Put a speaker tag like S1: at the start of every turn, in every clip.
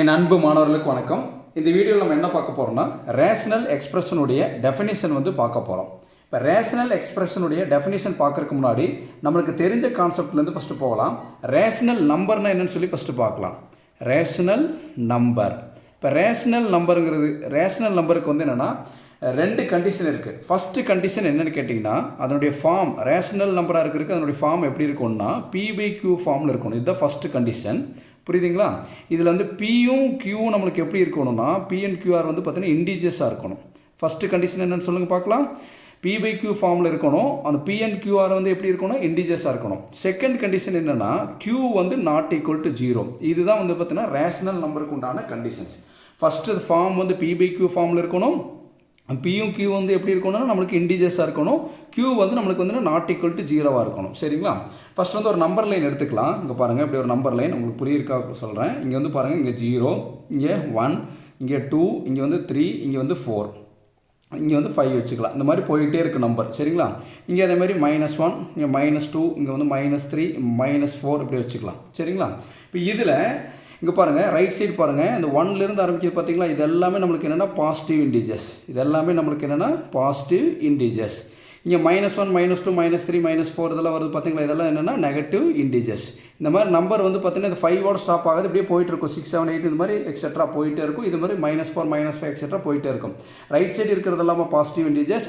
S1: என் அன்பு மாணவர்களுக்கு வணக்கம். இந்த வீடியோவில் நம்ம என்ன பார்க்க போகிறோம்னா ரேஷனல் எக்ஸ்பிரஷனுடைய டெஃபினிஷன் பார்க்க போகிறோம். இப்போ ரேஷனல் எக்ஸ்பிரஷனுடைய டெஃபினிஷன் பார்க்கறதுக்கு முன்னாடி நம்மளுக்கு தெரிஞ்ச கான்செப்ட்லேருந்து ஃபஸ்ட்டு போகலாம். ரேஷனல் நம்பர்னால் என்னென்னு சொல்லி ஃபஸ்ட்டு பார்க்கலாம். Rational number. இப்போ ரேஷனல் நம்பருக்கு என்னென்னா ரெண்டு கண்டிஷன் இருக்குது. ஃபஸ்ட்டு கண்டிஷன் என்னென்னு கேட்டிங்கன்னா அதனுடைய ஃபார்ம் ரேஷனல் நம்பராக இருக்கிறதுக்கு அதனுடைய ஃபார்ம் எப்படி இருக்கும்னா P/Q ஃபார்மில் இருக்கணும். இதுதான் ஃபஸ்ட்டு கண்டிஷன். புரியுதுங்களா? இதில் பியும் கியூவும் நம்மளுக்கு எப்படி இருக்கணும்னா P and QR பார்த்தீங்கன்னா இண்டிஜஸாக இருக்கணும். ஃபஸ்ட்டு கண்டிஷன் என்னென்னு சொல்லுங்கள் பார்க்கலாம். P/Q ஃபார்மில் இருக்கணும். அந்த P and QR எப்படி இருக்கணும்? இண்டிஜஸாக இருக்கணும். செகண்ட் கண்டிஷன் என்னென்னா Q நாட் ஈக்குவல் டு 0. இதுதான் பார்த்தீங்கன்னா ரேஷனல் நம்பருக்கு உண்டான கண்டிஷன்ஸ். ஃபஸ்ட்டு ஃபார்ம் P/Q ஃபார்மில் இருக்கணும். பியும் கியூ எப்படி இருக்கணும்னா நம்மளுக்கு இண்டிஜஸாக இருக்கணும். கியூ நம்மளுக்கு நாட் ஈக்குவல் டு 0 இருக்கணும். சரிங்களா? ஃபஸ்ட் ஒரு நம்பர் லைன் எடுத்துக்கலாம். இங்கே பாருங்கள், இப்படி ஒரு நம்பர் லைன் உங்களுக்கு புரியிருக்காக சொல்கிறேன். இங்கே பாருங்கள், இங்கே 0, இங்கே 1, இங்கே 2, இங்கே 3, இங்கே 4, இங்கே 5 வச்சுக்கலாம். இந்த மாதிரி போயிட்டே இருக்குது நம்பர். சரிங்களா? இங்கே அதே மாதிரி -1, இங்கே -2, இங்கே -3, -4 இப்படி வச்சுக்கலாம். சரிங்களா? இப்போ இதில் இங்கே பாருங்கள், ரைட் சைடு பாருங்கள், இந்த 1லேருந்து ஆரம்பிக்கிறது பார்த்தீங்களா? இது எல்லாமே நம்மளுக்கு என்னென்னா பாசிட்டிவ் இண்டிஜஸ். இது எல்லாமே நம்மளுக்கு என்னென்னா பாசிட்டிவ் இண்டிஜஸ். இங்கே -1, -2, -3, -4 இதெல்லாம் வருது பார்த்தீங்களா? இதெல்லாம் என்னென்னா நெகட்டிவ் இண்டிஜஸ். இந்த மாதிரி நம்பர் பார்த்தீங்கன்னா இந்த 5 ஸ்டாப் ஆகுது, இப்படியே போயிட்டு இருக்கும். 6, 7, 8 இந்த மாதிரி எக்ஸெட்ரா போயிட்டே இருக்கும். இது மாதிரி -4, -5 எக்ஸெட்ரா போயிட்டே இருக்கும். ரைட் சைடு இருக்கிறது எல்லாமே பாசிட்டிவ் இண்டிஜஸ்,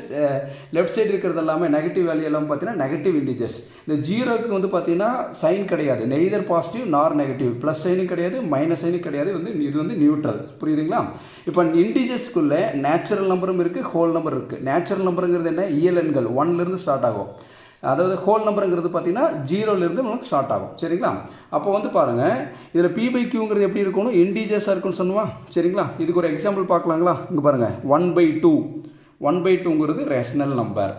S1: லெஃப்ட் சைடு இருக்கிறது எல்லாமே நெகட்டிவ் வேல்யூ எல்லாம் பார்த்தீங்கன்னா நெகட்டிவ் இண்டிஜஸ். இந்த ஜீரோக்கு பார்த்தீங்கன்னா சைன் கிடையாது, neither positive nor negative, plus சைனும் கிடையாது மைனஸ் சைனும் கிடையாது. இது நியூட்ரல். புரியுதுங்களா? இப்போ இண்டிஜஸ்க்குள்ளே நேச்சுரல் நம்பரும் இருக்குது, ஹோல் நம்பர் இருக்குது. நேச்சுரல் நம்பருங்கிறது என்ன? இயல் எண்கள் 1லேருந்து ஸ்டார்ட் ஆகும். அதாவது ஹோல் நம்பருங்கிறது பார்த்தீங்கன்னா 0லேருந்து நமக்கு ஸ்டார்ட் ஆகும். சரிங்களா? அப்போ பாருங்கள், இதில் P/Qங்கிறது எப்படி இருக்கணும்? இண்டிஜஸாக இருக்குன்னு சொன்னுவா. சரிங்களா? இதுக்கு ஒரு எக்ஸாம்பிள் பார்க்கலாங்களா? இங்கே பாருங்கள், 1/2 ரேஷனல் நம்பர்.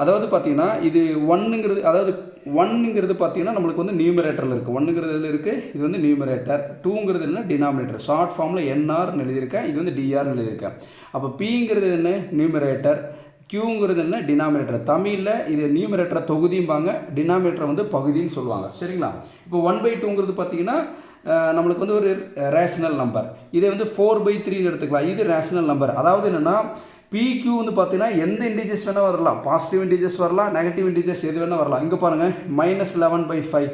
S1: அதாவது பார்த்தீங்கன்னா இது 1ங்கிறது பார்த்தீங்கன்னா நம்மளுக்கு நியூமரேட்டரில் இருக்குது. 1ங்கிறது இதில் இருக்குது, இது நியூமரேட்டர். 2ங்கிறது என்ன? டினாமினேட்டர். ஷார்ட் ஃபார்மில் NRன்னு எழுதியிருக்கேன், இது DRன்னு எழுதியிருக்கேன். அப்போ Pங்கிறது என்ன? நியூமரேட்டர். கியூங்கிறது என்ன? டினாமினேட்டர். தமிழில் இது நியூமரேட்டரை தொகுதியும்பாங்க, டினாமினேட்டரை பகுதின்னு சொல்லுவாங்க. சரிங்களா? இப்போ 1/2ங்கிறது பார்த்தீங்கன்னா நம்மளுக்கு ஒரு ரேஷனல் நம்பர். இதை 4/3ன்னு எடுத்துக்கலாம். இது ரேஷனல் நம்பர். அதாவது என்னென்னா PQ பார்த்தீங்கன்னா எந்த இண்டிஜஸ் வேணால் வரலாம். பாசிட்டிவ் இண்டிஜஸ் வரலாம், நெகட்டிவ் இண்டிஜஸ் எது வேணால் வரலாம். இங்கே பாருங்கள், -11/5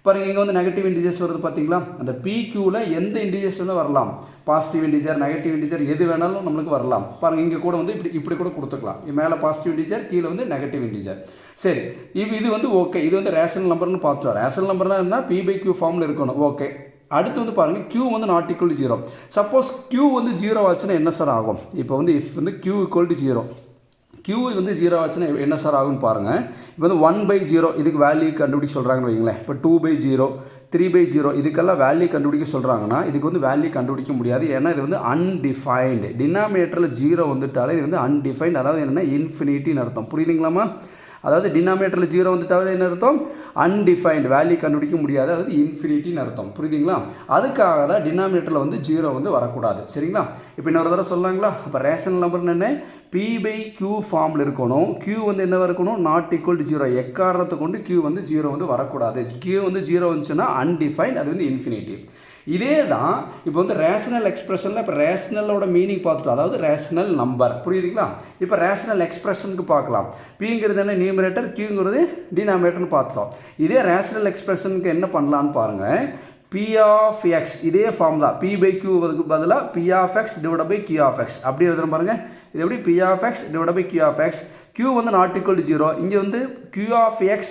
S1: பாருங்கள், இங்கே நெகட்டிவ் இண்டிஜஸ் வருது பார்த்தீங்களா? அந்த PQவில் எந்த இண்டிஜஸ் வேணால் வரலாம். பாசிட்டிவ் இண்டிஜர், நெகட்டிவ் இண்டிஜர் எது வேணாலும் நம்மளுக்கு வரலாம். பாருங்கள், இங்கே கூட இப்படி கூட கொடுத்துக்கலாம். மேலே பாசிட்டிவ் இண்டிஜர், கீழே நெகட்டிவ் இண்டிஜர். சரி, இது ஓகே. இது ரேஷனல் நம்பர்னு பார்த்துட்டோம். ரேஷனல் நம்பர்னால் என்ன? P/Q ஃபார்மில் இருக்கணும். ஓகே. அடுத்து பாருங்கள், Q not equal to 0. Suppose Q 0 ஆச்சுன்னா என்ன சார் ஆகும்? இப்போ if Q equal to 0, Q 0 ஆச்சுன்னா என்ன சார் ஆகும்னு பாருங்கள். இப்போ 1/0 இதுக்கு வேல்யூ கண்டுபிடிக்க சொல்கிறாங்கன்னு வைங்களேன். இப்போ 2/0, 3/0 இதுக்கெல்லாம் வேல்யூ கண்டுபிடிக்க சொல்கிறாங்கன்னா இதுக்கு வேல்யூ கண்டுபிடிக்க முடியாது. ஏன்னா இது அன்டிஃபைன்டு. டினாமினேட்டரில் 0 வந்துட்டாலே இது அன்டிஃபைன்டு. அதாவது என்னென்னா இன்ஃபினிட்டின்னு அர்த்தம். புரியுதுங்களாமா? அதாவது டினாமினேட்டரில் 0 வந்துட்டாலே என்ன அர்த்தம்? அன்டிஃபைன்டு, வேல்யூ கண்டுபிடிக்க முடியாது, அதாவது இன்ஃபினிட்டின்னு அர்த்தம். புரியுதுங்களா? அதுக்காக தான் டினாமினேட்டரில் 0 வரக்கூடாது. சரிங்களா? இப்போ இன்னொரு தடவை சொல்லாங்களா? அப்போ ரேஷனல் நம்பர்னு என்ன? P/Q ஃபார்மில் இருக்கணும். Q என்ன இருக்கணும்? Not equal to 0. எக்காரணத்தை கொண்டு Q 0 வரக்கூடாது. Q 0 வந்துச்சுன்னா அன்டிஃபைன்ட், அது இன்ஃபினிட்டி. இதே தான் இப்போ ரேஷனல் எக்ஸ்பிரஷனில் இப்போ ரேஷனலோட மீனிங் பார்த்துட்டோம். அதாவது ரேஷனல் நம்பர். புரியுதுங்களா? இப்போ ரேஷனல் எக்ஸ்பிரஷனுக்கு பார்க்கலாம். Pங்கிறது என்ன? நியூமரேட்டர், Qங்கிறது டினாமினேட்டர்னு பார்த்துட்டோம். இதே ரேஷனல் எக்ஸ்பிரஷனுக்கு என்ன பண்ணலான்னு பாருங்கள். P(x) இதே ஃபார்ம் தான். P/Q பதிலாக P(x) / Q(x) அப்படி எழுதுறோம் பாருங்கள். இது எப்படி? P(x) / Q(x). Q not equal to 0. இங்கே Q(x)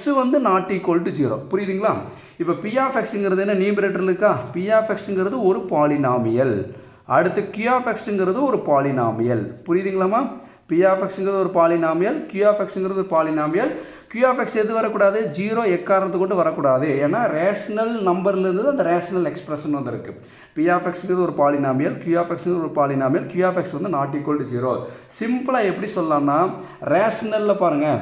S1: நாட் ஈக்குவல் டு 0. புரியுதுங்களா? இப்போ P(x)ங்கிறது என்ன? நியூமரேட்டரில் இருக்கா? P(x)ங்கிறது ஒரு பாலினாமியல். அடுத்து Q(x)ங்கிறது ஒரு பாலினாமியல். புரியுதுங்களாமா? P(x)ங்கிறது ஒரு பாலினாமியல், Q(x)ங்கிறது ஒரு பாலினாமியல். Q(x) எது வரக்கூடாது? 0 எக்காரணத்தை கொண்டு வரக்கூடாது. ஏன்னா ரேஷனல் நம்பர்லேருந்து அந்த ரேஷனல் எக்ஸ்பிரஷன் இருக்குது. P(x)ங்கிறது ஒரு பாலினாமியல், Q(x)ங்கிறது ஒரு polynomial. Q(x) not equal to 0. சிம்பிளாக எப்படி சொல்லலாம்னா ரேஷனலில் பாருங்கள்,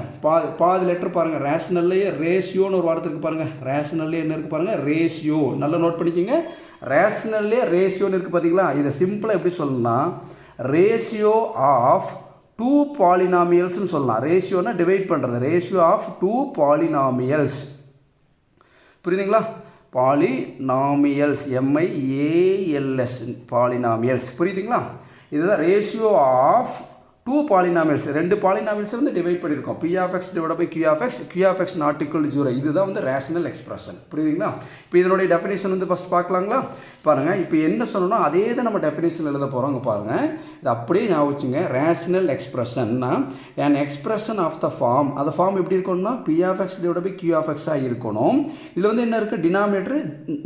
S1: பாதி லெட்டர் பாருங்கள். ரேஷனல்லையே ரேஷியோன்னு ஒரு வார்த்தை இருக்குது பாருங்கள். ரேஷனல்லே என்ன இருக்குது பாருங்கள்? ரேஷியோ. நல்லா நோட் பண்ணிக்கோங்க. ரேஷனல்லே ரேஷியோன்னு இருக்குது பார்த்தீங்களா? இதை சிம்பிளாக எப்படி சொல்லலாம்? ரேஷியோ ஆஃப் 2 பாலினாமியல்ஸ்னு சொல்லலாம். ரேஷியோனா டிவைட் பண்ணுறது. Ratio of 2 polynomials. புரியுதுங்களா? Polynomials, MIALS, polynomials. புரியுதுங்களா? இதுதான் ரேஷியோ ஆஃப் 2 பாலினாமியல்ஸ். 2 பாலினாமியல்ஸ் வந்து டிவைட் பண்ணியிருக்கோம். P of x divided by Q of x, Q of x not equal to 0. இதுதான் வந்து ரேஷனல் எக்ஸ்பிரஷன். புரியுதுங்களா? இப்போ இதனுடைய டெஃபினேஷன் வந்து ஃபஸ்ட் பார்க்கலாங்களா? பாருங்கள், இப்போ என்ன சொல்லணும் அதே தான் நம்ம டெஃபினேஷன் எழுத போகிறோங்க. பாருங்கள், இது அப்படியே ஞாபகம் வச்சுங்க. ரேஷனல் எக்ஸ்பிரஷன்னா an expression of the form, அந்த ஃபார்ம் எப்படி இருக்கணும்னா P of x divided by Q of x இருக்கணும். இதில் வந்து என்ன இருக்குது, டினாமினேட்டர்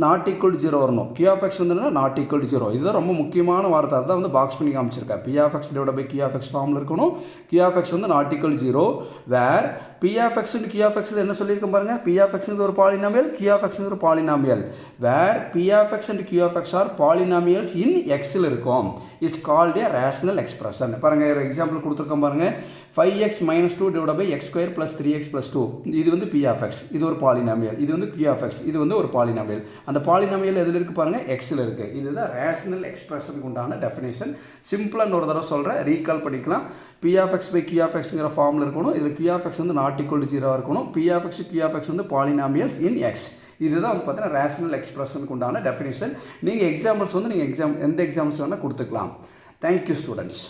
S1: நாட் ஈக்குவல் டு 0 வரணும். Q of x வந்து நாட் ஈக்குவல் டு 0. இதுதான் ரொம்ப முக்கியமான வார்த்தை. அதுதான் வந்து பாக்ஸ் பண்ணி காமிச்சிருக்கேன். P of x divided by Q of x ஃபார்மில் இருக்கணும். Q of x வந்து not equal 0 where P of x and Q of x என்ன சொல்லியிருக்கோம் பாருங்க. P of x ஒரு பாலினாமியல், Q of x ஒரு polynomial. Where P of x and Q of x are polynomials in எக்ஸில் இருக்கும். Is called a rational expression. பாருங்க, ஒரு example கொடுத்துருக்கோம் பாருங்க. 5x - 2 divided by x square plus 3x plus 2. இது வந்து P of x, இது ஒரு பாலினாமியல். இது வந்து Q of x, இது வந்து ஒரு பாலினாமியல். அந்த பாலினாமியல் எதில் இருக்குது பாருங்க, எக்ஸில் இருக்குது. இதுதான் ரேஷனல் எக்ஸ்பிரஷனுக்கு உண்டான டெஃபினேஷன். சிம்பிளாக ஒரு தடவை சொல்கிறேன், ரீகால் பண்ணிக்கலாம். P of x by Q of xங்கிற ஃபார்மில் இருக்கணும். இதில் Q of x வந்து நாட் ஈக்குவல் டு 0 இருக்கணும். P of x, Q of x வந்து பாலினாமியல்ஸ் இன் எக்ஸ். இதுதான் வந்து பார்த்தீங்கன்னா ரேஷனல் எக்ஸ்பிரஷனுக்கு உண்டான டெஃபினேஷன். நீங்கள் எக்ஸாம்பிள்ஸ் வந்து நீங்கள் எந்த எக்ஸாம்பிள்ஸ் வேணால் கொடுத்துக்கலாம். Thank you students.